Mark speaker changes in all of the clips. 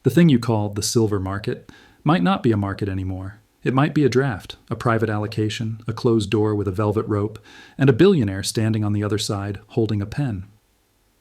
Speaker 1: The thing you call the silver market might not be a market anymore. It might be a draft, a private allocation, a closed door with a velvet rope, and a billionaire standing on the other side holding a pen.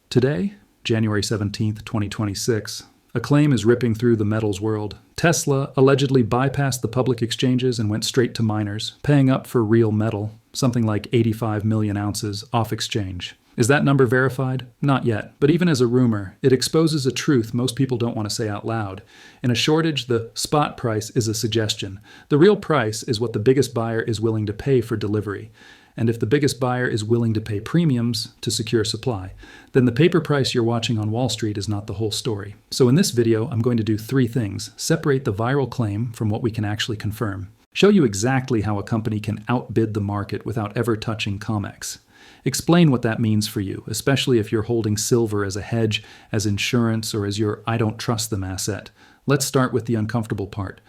Speaker 1: Today, January 17th, 2026, a claim is ripping through the metals world. Tesla allegedly bypassed the public exchanges and went straight to miners, paying up for real metal, something like 85 million ounces off exchange. Is that number verified? Not yet, but even as a rumor, it exposes a truth most people don't want to say out loud. In a shortage, the spot price is a suggestion. The real price is what the biggest buyer is willing to pay for delivery. And if the biggest buyer is willing to pay premiums to secure supply, then the paper price you're watching on Wall Street is not the whole story. So in this video, I'm going to do three things: separate the viral claim from what we can actually confirm, show you exactly how a company can outbid the market without ever touching COMEX, explain what that means for you, especially if you're holding silver as a hedge, as insurance, or as your I don't trust them asset. Let's start with the uncomfortable part.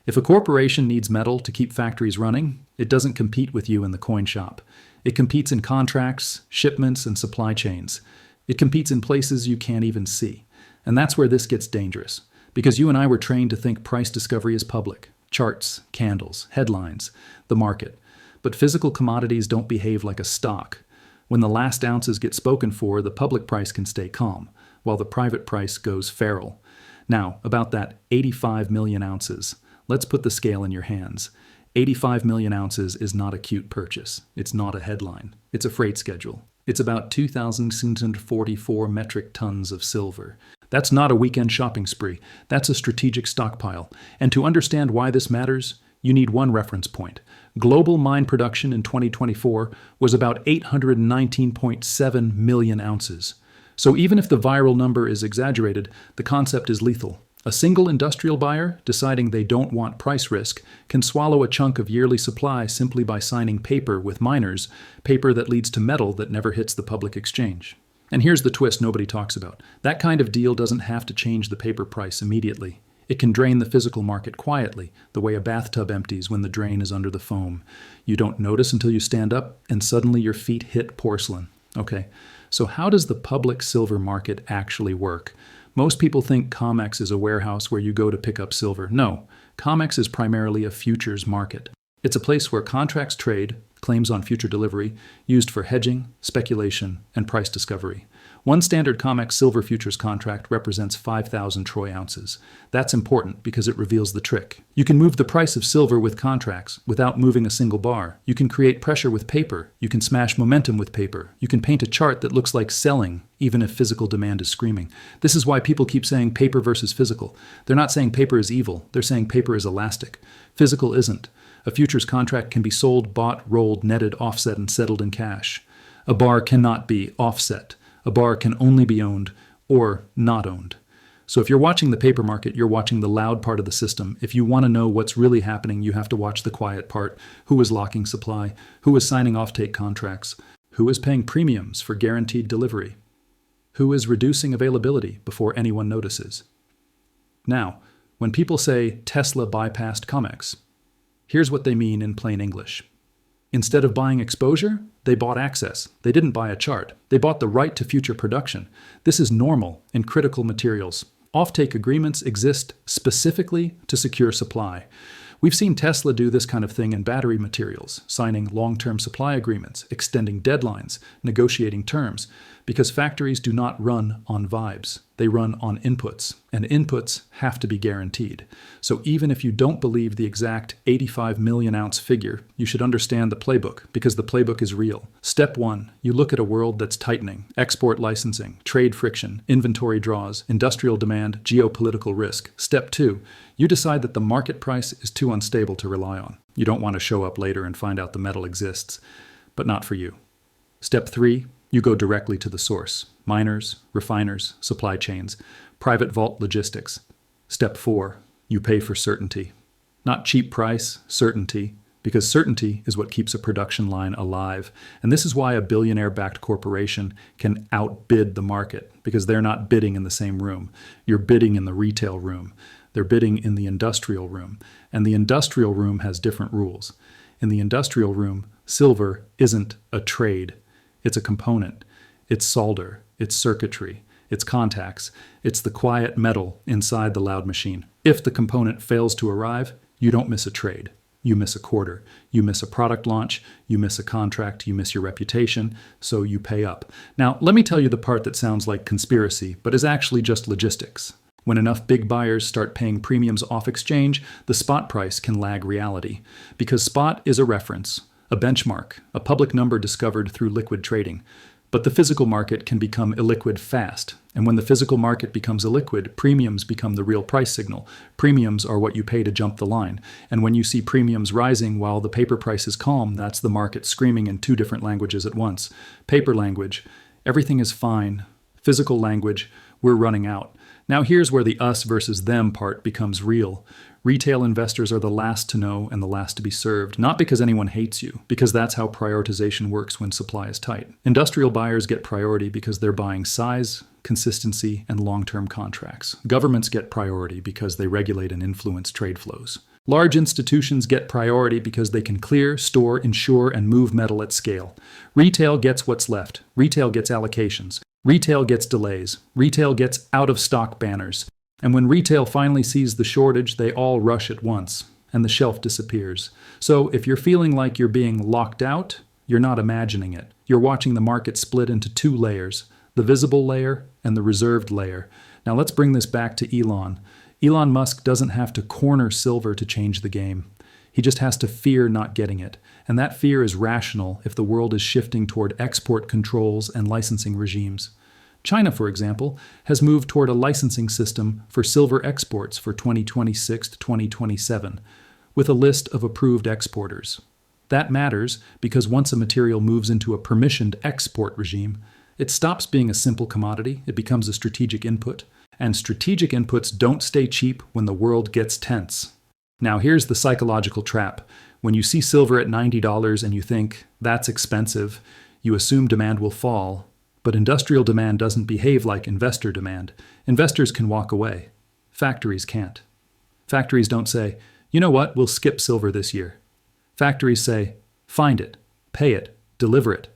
Speaker 1: If a corporation needs metal to keep factories running, it doesn't compete with you in the coin shop. It competes in contracts, shipments, and supply chains. It competes in places you can't even see. And that's where this gets dangerous, because you and I were trained to think price discovery is public. Charts, candles, headlines, the market. But physical commodities don't behave like a stock. When the last ounces get spoken for, the public price can stay calm, while the private price goes feral. Now, about that 85 million ounces. Let's put the scale in your hands. 85 million ounces is not a cute purchase. It's not a headline. It's a freight schedule. It's about 2,644 metric tons of silver. That's not a weekend shopping spree. That's a strategic stockpile. And to understand why this matters, you need one reference point. Global mine production in 2024 was about 819.7 million ounces. So even if the viral number is exaggerated, the concept is lethal. A single industrial buyer, deciding they don't want price risk, can swallow a chunk of yearly supply simply by signing paper with miners, paper that leads to metal that never hits the public exchange. And here's the twist nobody talks about. That kind of deal doesn't have to change the paper price immediately. It can drain the physical market quietly, the way a bathtub empties when the drain is under the foam. You don't notice until you stand up, and suddenly your feet hit porcelain. Okay, so how does the public silver market actually work? Most people think COMEX is a warehouse where you go to pick up silver. No, COMEX is primarily a futures market. It's a place where contracts trade, claims on future delivery, used for hedging, speculation, and price discovery. One standard COMEX silver futures contract represents 5,000 troy ounces. That's important because it reveals the trick. You can move the price of silver with contracts without moving a single bar. You can create pressure with paper. You can smash momentum with paper. You can paint a chart that looks like selling, even if physical demand is screaming. This is why people keep saying paper versus physical. They're not saying paper is evil. They're saying paper is elastic. Physical isn't. A futures contract can be sold, bought, rolled, netted, offset, and settled in cash. A bar cannot be offset. A bar can only be owned or not owned. So if you're watching the paper market, you're watching the loud part of the system. If you want to know what's really happening, you have to watch the quiet part. Who is locking supply? Who is signing offtake contracts? Who is paying premiums for guaranteed delivery? Who is reducing availability before anyone notices? Now, when people say Tesla bypassed COMEX, here's what they mean in plain English. Instead of buying exposure, they bought access. They didn't buy a chart. They bought the right to future production. This is normal in critical materials. Offtake agreements exist specifically to secure supply. We've seen Tesla do this kind of thing in battery materials, signing long-term supply agreements, extending deadlines, negotiating terms, because factories do not run on vibes. They run on inputs, and inputs have to be guaranteed. So even if you don't believe the exact 85 million ounce figure, you should understand the playbook, because the playbook is real. Step 1, you look at a world that's tightening: export licensing, trade friction, inventory draws, industrial demand, geopolitical risk. Step 2, you decide that the market price is too unstable to rely on. You don't want to show up later and find out the metal exists, but not for you. Step 3, you go directly to the source: miners, refiners, supply chains, private vault logistics. Step 4, you pay for certainty. Not cheap price, certainty, because certainty is what keeps a production line alive. And this is why a billionaire-backed corporation can outbid the market, because they're not bidding in the same room. You're bidding in the retail room. They're bidding in the industrial room. And the industrial room has different rules. In the industrial room, silver isn't a trade. It's a component. It's solder. It's circuitry. It's contacts. It's the quiet metal inside the loud machine. If the component fails to arrive, you don't miss a trade. You miss a quarter. You miss a product launch. You miss a contract. You miss your reputation. So you pay up. Now, let me tell you the part that sounds like conspiracy, but is actually just logistics. When enough big buyers start paying premiums off exchange, the spot price can lag reality. Because spot is a reference, a benchmark, a public number discovered through liquid trading. But the physical market can become illiquid fast. And when the physical market becomes illiquid, premiums become the real price signal. Premiums are what you pay to jump the line. And when you see premiums rising while the paper price is calm, that's the market screaming in two different languages at once. Paper language, everything is fine. Physical language, we're running out. Now here's where the us versus them part becomes real. Retail investors are the last to know and the last to be served, not because anyone hates you, because that's how prioritization works when supply is tight. Industrial buyers get priority because they're buying size, consistency, and long-term contracts. Governments get priority because they regulate and influence trade flows. Large institutions get priority because they can clear, store, insure, and move metal at scale. Retail gets what's left. Retail gets allocations. Retail gets delays. Retail gets out-of-stock banners. And when retail finally sees the shortage, they all rush at once, and the shelf disappears. So if you're feeling like you're being locked out, you're not imagining it. You're watching the market split into two layers, the visible layer and the reserved layer. Now let's bring this back to Elon. Elon Musk doesn't have to corner silver to change the game. He just has to fear not getting it. And that fear is rational if the world is shifting toward export controls and licensing regimes. China, for example, has moved toward a licensing system for silver exports for 2026 to 2027, with a list of approved exporters. That matters because once a material moves into a permissioned export regime, it stops being a simple commodity, it becomes a strategic input, and strategic inputs don't stay cheap when the world gets tense. Now here's the psychological trap. When you see silver at $90 and you think, that's expensive, you assume demand will fall. But industrial demand doesn't behave like investor demand. Investors can walk away. Factories can't. Factories don't say, you know what, we'll skip silver this year. Factories say, find it, pay it, deliver it.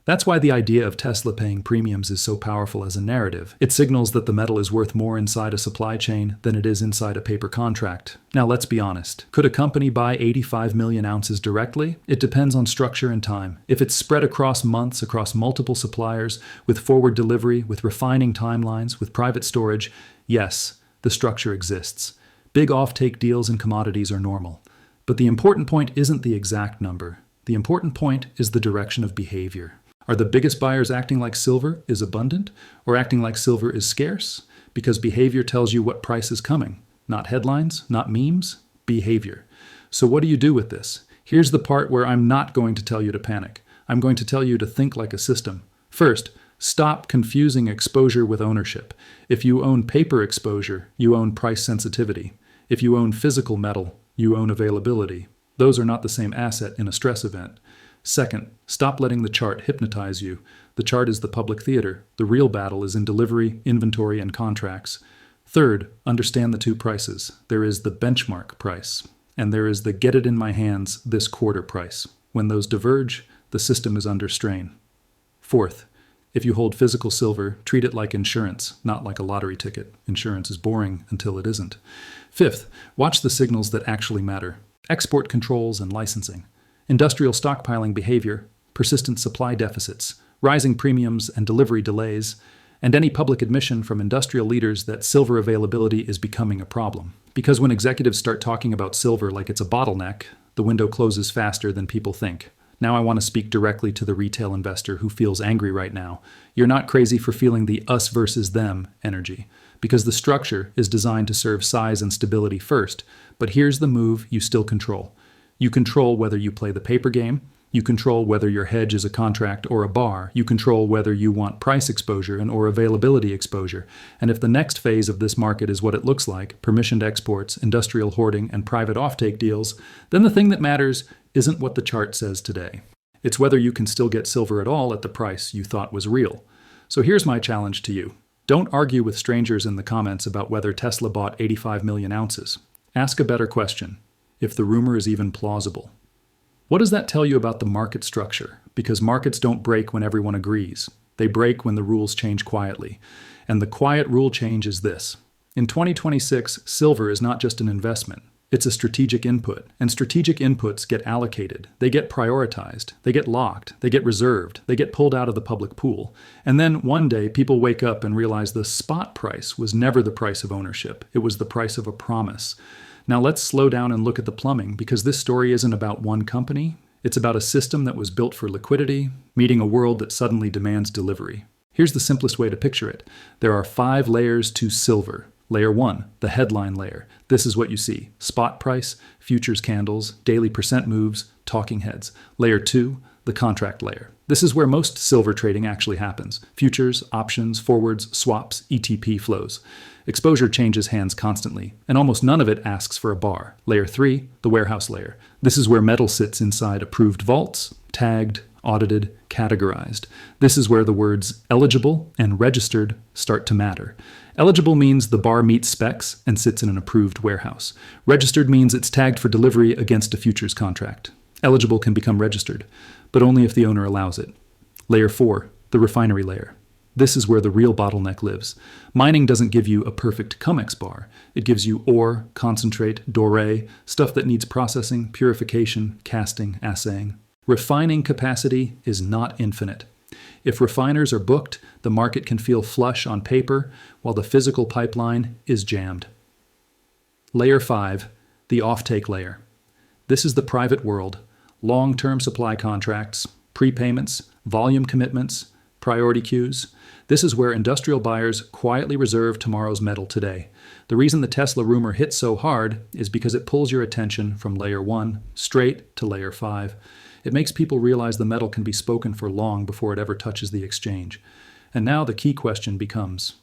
Speaker 1: That's why the idea of Tesla paying premiums is so powerful as a narrative. It signals that the metal is worth more inside a supply chain than it is inside a paper contract. Now let's be honest. Could a company buy 85 million ounces directly? It depends on structure and time. If it's spread across months, across multiple suppliers, with forward delivery, with refining timelines, with private storage, yes, the structure exists. Big offtake deals in commodities are normal. But the important point isn't the exact number. The important point is the direction of behavior. Are the biggest buyers acting like silver is abundant, or acting like silver is scarce? Because behavior tells you what price is coming. Not headlines, not memes, behavior. So what do you do with this? Here's the part where I'm not going to tell you to panic. I'm going to tell you to think like a system. First, stop confusing exposure with ownership. If you own paper exposure, you own price sensitivity. If you own physical metal, you own availability. Those are not the same asset in a stress event. Second, stop letting the chart hypnotize you. The chart is the public theater. The real battle is in delivery, inventory, and contracts. Third, understand the two prices. There is the benchmark price, and there is the get it in my hands this quarter price. When those diverge, the system is under strain. Fourth, if you hold physical silver, treat it like insurance, not like a lottery ticket. Insurance is boring until it isn't. Fifth, watch the signals that actually matter. Export controls and licensing. Industrial stockpiling behavior, persistent supply deficits, rising premiums and delivery delays, and any public admission from industrial leaders that silver availability is becoming a problem. Because when executives start talking about silver like it's a bottleneck, the window closes faster than people think. Now I want to speak directly to the retail investor who feels angry right now. You're not crazy for feeling the us versus them energy, because the structure is designed to serve size and stability first. But here's the move you still control. You control whether you play the paper game. You control whether your hedge is a contract or a bar. You control whether you want price exposure and or availability exposure. And if the next phase of this market is what it looks like, permissioned exports, industrial hoarding, and private offtake deals, then the thing that matters isn't what the chart says today. It's whether you can still get silver at all at the price you thought was real. So here's my challenge to you. Don't argue with strangers in the comments about whether Tesla bought 85 million ounces. Ask a better question. If the rumor is even plausible. What does that tell you about the market structure? Because markets don't break when everyone agrees. They break when the rules change quietly. And the quiet rule change is this. In 2026, silver is not just an investment. It's a strategic input, and strategic inputs get allocated. They get prioritized. They get locked. They get reserved. They get pulled out of the public pool. And then one day, people wake up and realize the spot price was never the price of ownership. It was the price of a promise. Now let's slow down and look at the plumbing, because this story isn't about one company. It's about a system that was built for liquidity, meeting a world that suddenly demands delivery. Here's the simplest way to picture it. There are 5 layers to silver. Layer 1, the headline layer. This is what you see. Spot price, futures candles, daily percent moves, talking heads. Layer 2, the contract layer. This is where most silver trading actually happens. Futures, options, forwards, swaps, ETP flows. Exposure changes hands constantly, and almost none of it asks for a bar. Layer 3, the warehouse layer. This is where metal sits inside approved vaults, tagged, audited, categorized. This is where the words eligible and registered start to matter. Eligible means the bar meets specs and sits in an approved warehouse. Registered means it's tagged for delivery against a futures contract. Eligible can become registered, but only if the owner allows it. Layer 4, the refinery layer. This is where the real bottleneck lives. Mining doesn't give you a perfect COMEX bar. It gives you ore, concentrate, doré, stuff that needs processing, purification, casting, assaying. Refining capacity is not infinite. If refiners are booked, the market can feel flush on paper, while the physical pipeline is jammed. Layer 5, the offtake layer. This is the private world. Long-term supply contracts, prepayments, volume commitments, priority queues. This is where industrial buyers quietly reserve tomorrow's metal today. The reason the Tesla rumor hit so hard is because it pulls your attention from layer 1 straight to layer 5. It makes people realize the metal can be spoken for long before it ever touches the exchange. And now the key question becomes,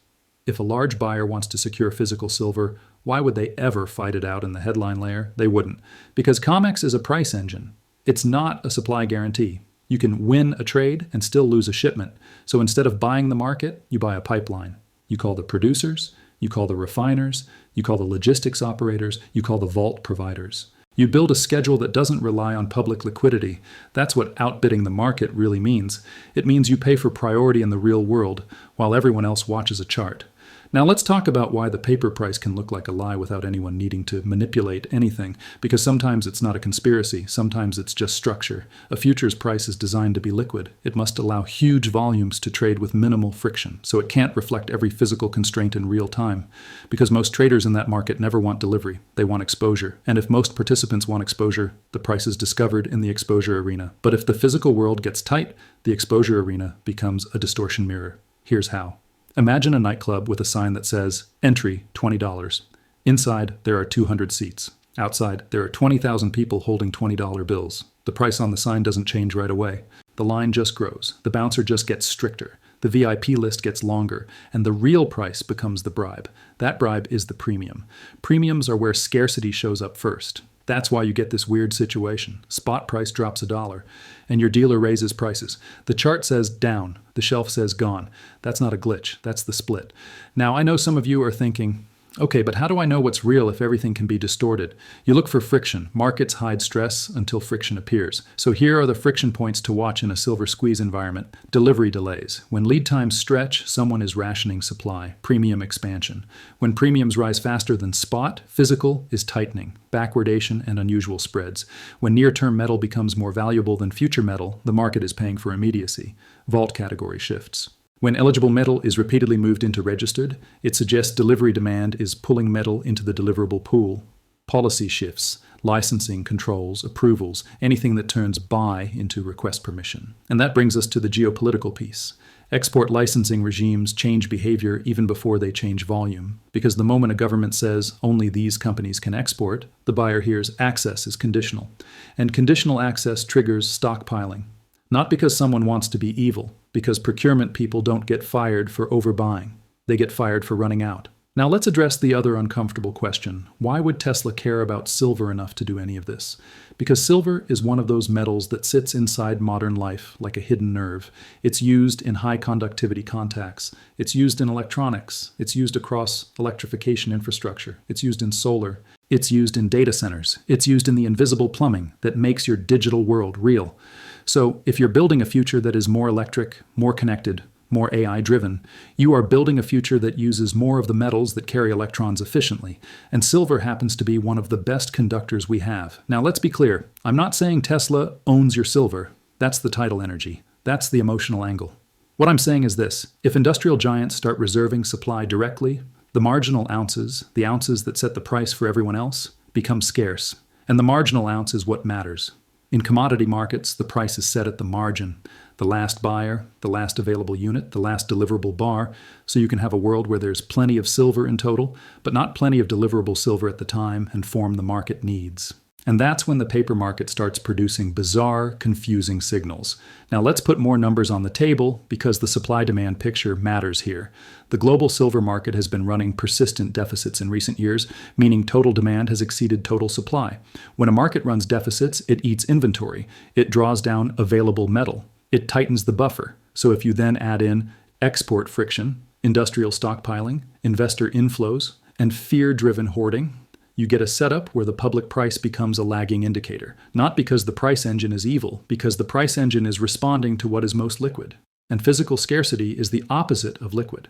Speaker 1: if a large buyer wants to secure physical silver, why would they ever fight it out in the headline layer? They wouldn't. Because COMEX is a price engine. It's not a supply guarantee. You can win a trade and still lose a shipment. So instead of buying the market, you buy a pipeline. You call the producers, you call the refiners, you call the logistics operators, you call the vault providers. You build a schedule that doesn't rely on public liquidity. That's what outbidding the market really means. It means you pay for priority in the real world, while everyone else watches a chart. Now let's talk about why the paper price can look like a lie without anyone needing to manipulate anything, because sometimes it's not a conspiracy, sometimes it's just structure. A futures price is designed to be liquid. It must allow huge volumes to trade with minimal friction, so it can't reflect every physical constraint in real time, because most traders in that market never want delivery, they want exposure. And if most participants want exposure, the price is discovered in the exposure arena. But if the physical world gets tight, the exposure arena becomes a distortion mirror. Here's how. Imagine a nightclub with a sign that says, entry, $20. Inside, there are 200 seats. Outside, there are 20,000 people holding $20 bills. The price on the sign doesn't change right away. The line just grows. The bouncer just gets stricter. The VIP list gets longer. And the real price becomes the bribe. That bribe is the premium. Premiums are where scarcity shows up first. That's why you get this weird situation. Spot price drops $1, and your dealer raises prices. The chart says down, the shelf says gone. That's not a glitch, that's the split. Now, I know some of you are thinking, okay, but how do I know what's real if everything can be distorted? You look for friction. Markets hide stress until friction appears. So here are the friction points to watch in a silver squeeze environment. Delivery delays. When lead times stretch, someone is rationing supply. Premium expansion. When premiums rise faster than spot, physical is tightening. Backwardation and unusual spreads. When near-term metal becomes more valuable than future metal, the market is paying for immediacy. Vault category shifts. When eligible metal is repeatedly moved into registered, it suggests delivery demand is pulling metal into the deliverable pool. Policy shifts, licensing, controls, approvals, anything that turns buy into request permission. And that brings us to the geopolitical piece. Export licensing regimes change behavior even before they change volume, because the moment a government says only these companies can export, the buyer hears access is conditional. And conditional access triggers stockpiling. Not because someone wants to be evil, because procurement people don't get fired for overbuying. They get fired for running out. Now let's address the other uncomfortable question. Why would Tesla care about silver enough to do any of this? Because silver is one of those metals that sits inside modern life like a hidden nerve. It's used in high conductivity contacts. It's used in electronics. It's used across electrification infrastructure. It's used in solar. It's used in data centers. It's used in the invisible plumbing that makes your digital world real. So if you're building a future that is more electric, more connected, more AI-driven. You are building a future that uses more of the metals that carry electrons efficiently, and silver happens to be one of the best conductors we have. Now let's be clear, I'm not saying Tesla owns your silver. That's the tidal energy. That's the emotional angle. What I'm saying is this: if industrial giants start reserving supply directly, the marginal ounces, the ounces that set the price for everyone else, become scarce. And the marginal ounce is what matters. In commodity markets, the price is set at the margin, the last buyer, the last available unit, the last deliverable bar, so you can have a world where there's plenty of silver in total, but not plenty of deliverable silver at the time and form the market needs. And that's when the paper market starts producing bizarre, confusing signals. Now let's put more numbers on the table because the supply-demand picture matters here. The global silver market has been running persistent deficits in recent years, meaning total demand has exceeded total supply. When a market runs deficits, it eats inventory. It draws down available metal. It tightens the buffer. So if you then add in export friction, industrial stockpiling, investor inflows, and fear-driven hoarding, you get a setup where the public price becomes a lagging indicator. Not because the price engine is evil, because the price engine is responding to what is most liquid. And physical scarcity is the opposite of liquid.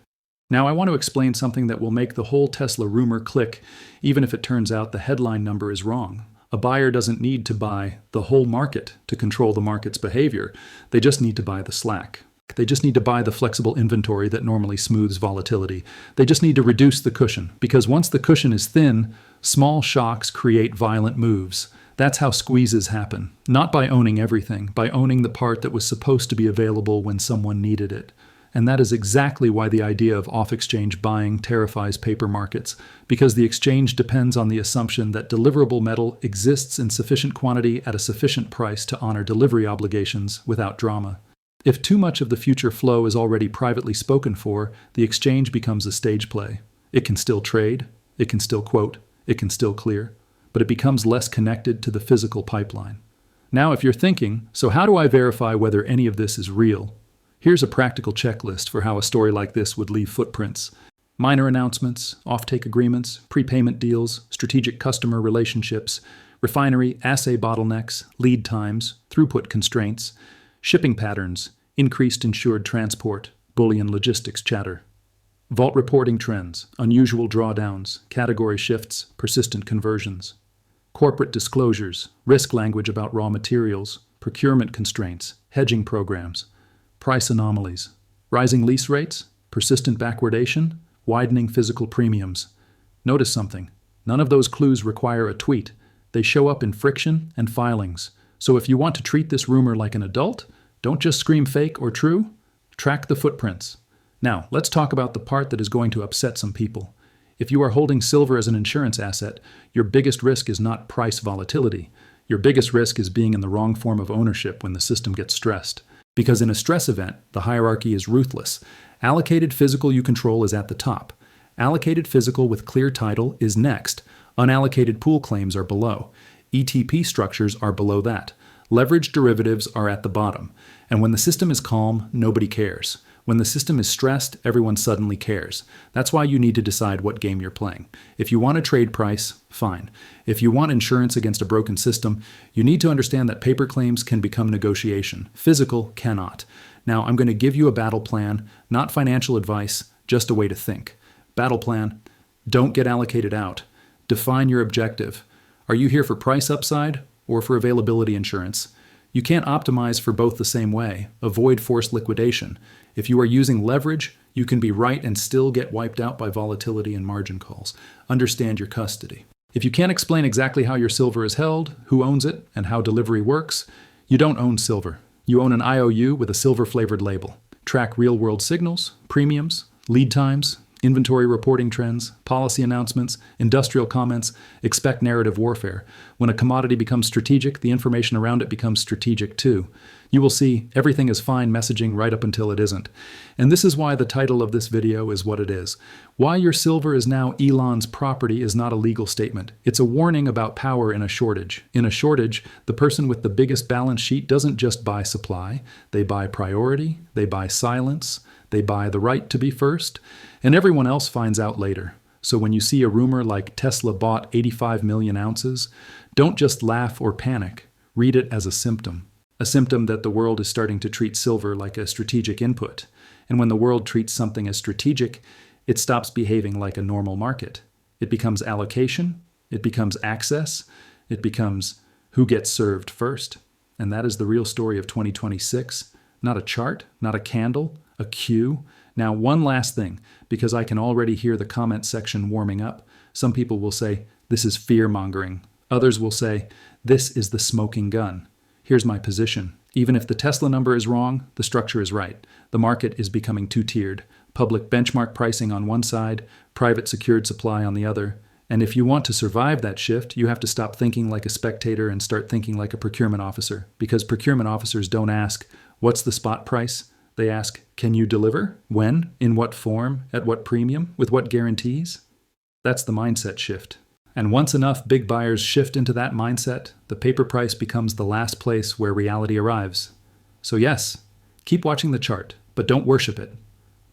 Speaker 1: Now I want to explain something that will make the whole Tesla rumor click, even if it turns out the headline number is wrong. A buyer doesn't need to buy the whole market to control the market's behavior. They just need to buy the slack. They just need to buy the flexible inventory that normally smooths volatility. They just need to reduce the cushion, because once the cushion is thin, small shocks create violent moves. That's how squeezes happen. Not by owning everything, by owning the part that was supposed to be available when someone needed it. And that is exactly why the idea of off-exchange buying terrifies paper markets, because the exchange depends on the assumption that deliverable metal exists in sufficient quantity at a sufficient price to honor delivery obligations without drama. If too much of the future flow is already privately spoken for, the exchange becomes a stage play. It can still trade, it can still quote, it can still clear, but it becomes less connected to the physical pipeline. Now, if you're thinking, so how do I verify whether any of this is real? Here's a practical checklist for how a story like this would leave footprints. Minor announcements, offtake agreements, prepayment deals, strategic customer relationships, refinery assay bottlenecks, lead times, throughput constraints, shipping patterns, increased insured transport, bullion logistics chatter. Vault reporting trends, unusual drawdowns, category shifts, persistent conversions. Corporate disclosures, risk language about raw materials, procurement constraints, hedging programs. Price anomalies, rising lease rates, persistent backwardation, widening physical premiums. Notice something. None of those clues require a tweet. They show up in friction and filings. So if you want to treat this rumor like an adult, don't just scream fake or true. Track the footprints. Now, let's talk about the part that is going to upset some people. If you are holding silver as an insurance asset, your biggest risk is not price volatility. Your biggest risk is being in the wrong form of ownership when the system gets stressed. Because in a stress event, the hierarchy is ruthless. Allocated physical you control is at the top. Allocated physical with clear title is next. Unallocated pool claims are below. ETP structures are below that. Leveraged derivatives are at the bottom. And when the system is calm, nobody cares. When the system is stressed, everyone suddenly cares. That's why you need to decide what game you're playing. If you want to trade price, fine. If you want insurance against a broken system, you need to understand that paper claims can become negotiation. Physical cannot. Now, I'm going to give you a battle plan, not financial advice, just a way to think. Battle plan: don't get allocated out. Define your objective. Are you here for price upside or for availability insurance? You can't optimize for both the same way. Avoid forced liquidation. If you are using leverage, you can be right and still get wiped out by volatility and margin calls. Understand your custody. If you can't explain exactly how your silver is held, who owns it, and how delivery works, you don't own silver. You own an IOU with a silver-flavored label. Track real-world signals, premiums, lead times, inventory reporting trends, policy announcements, industrial comments. Expect narrative warfare. When a commodity becomes strategic, the information around it becomes strategic too. You will see everything is fine messaging right up until it isn't. And this is why the title of this video is what it is. Why your silver is now Elon's property is not a legal statement. It's a warning about power in a shortage. In a shortage, the person with the biggest balance sheet doesn't just buy supply. They buy priority, they buy silence, they buy the right to be first, and everyone else finds out later. So when you see a rumor like Tesla bought 85 million ounces, don't just laugh or panic. Read it as a symptom. A symptom that the world is starting to treat silver like a strategic input. And when the world treats something as strategic, it stops behaving like a normal market. It becomes allocation, it becomes access, it becomes who gets served first. And that is the real story of 2026. Not a chart, not a candle, a queue. Now, one last thing, because I can already hear the comment section warming up. Some people will say, this is fear-mongering. Others will say, this is the smoking gun. Here's my position. Even if the Tesla number is wrong, the structure is right. The market is becoming two-tiered. Public benchmark pricing on one side, private secured supply on the other. And if you want to survive that shift, you have to stop thinking like a spectator and start thinking like a procurement officer. Because procurement officers don't ask, what's the spot price? They ask, can you deliver? When? In what form? At what premium? With what guarantees? That's the mindset shift. And once enough big buyers shift into that mindset, the paper price becomes the last place where reality arrives. So yes, keep watching the chart, but don't worship it.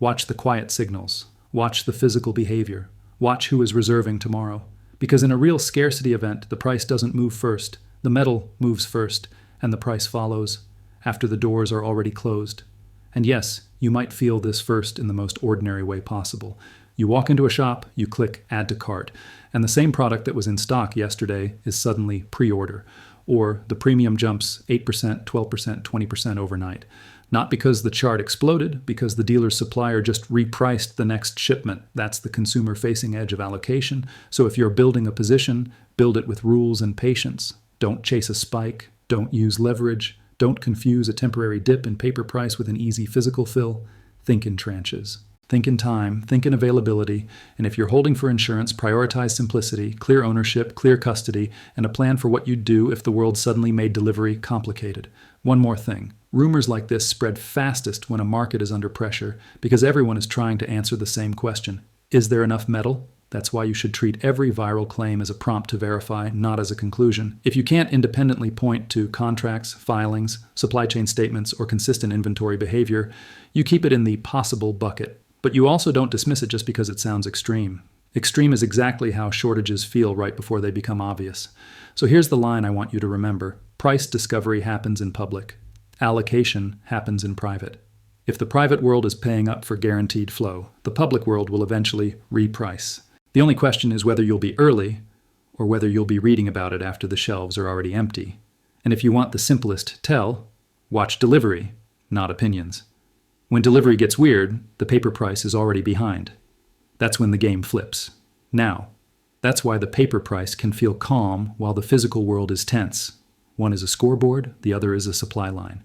Speaker 1: Watch the quiet signals. Watch the physical behavior. Watch who is reserving tomorrow. Because in a real scarcity event, the price doesn't move first. The metal moves first, and the price follows, after the doors are already closed. And yes, you might feel this first in the most ordinary way possible. You walk into a shop, you click Add to Cart, and the same product that was in stock yesterday is suddenly pre-order, or the premium jumps 8%, 12%, 20% overnight. Not because the chart exploded, because the dealer's supplier just repriced the next shipment. That's the consumer-facing edge of allocation. So if you're building a position, build it with rules and patience. Don't chase a spike. Don't use leverage. Don't confuse a temporary dip in paper price with an easy physical fill. Think in tranches. Think in time, think in availability, and if you're holding for insurance, prioritize simplicity, clear ownership, clear custody, and a plan for what you'd do if the world suddenly made delivery complicated. One more thing. Rumors like this spread fastest when a market is under pressure because everyone is trying to answer the same question. Is there enough metal? That's why you should treat every viral claim as a prompt to verify, not as a conclusion. If you can't independently point to contracts, filings, supply chain statements, or consistent inventory behavior, you keep it in the possible bucket. But you also don't dismiss it just because it sounds extreme. Extreme is exactly how shortages feel right before they become obvious. So here's the line I want you to remember. Price discovery happens in public. Allocation happens in private. If the private world is paying up for guaranteed flow, the public world will eventually reprice. The only question is whether you'll be early or whether you'll be reading about it after the shelves are already empty. And if you want the simplest tell, watch delivery, not opinions. When delivery gets weird, the paper price is already behind. That's when the game flips. Now, that's why the paper price can feel calm while the physical world is tense. One is a scoreboard, the other is a supply line.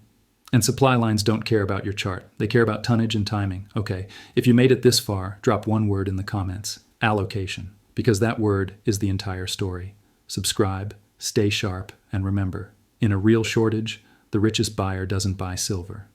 Speaker 1: And supply lines don't care about your chart. They care about tonnage and timing. Okay, if you made it this far, drop one word in the comments. Allocation. Because that word is the entire story. Subscribe, stay sharp, and remember, in a real shortage, the richest buyer doesn't buy silver.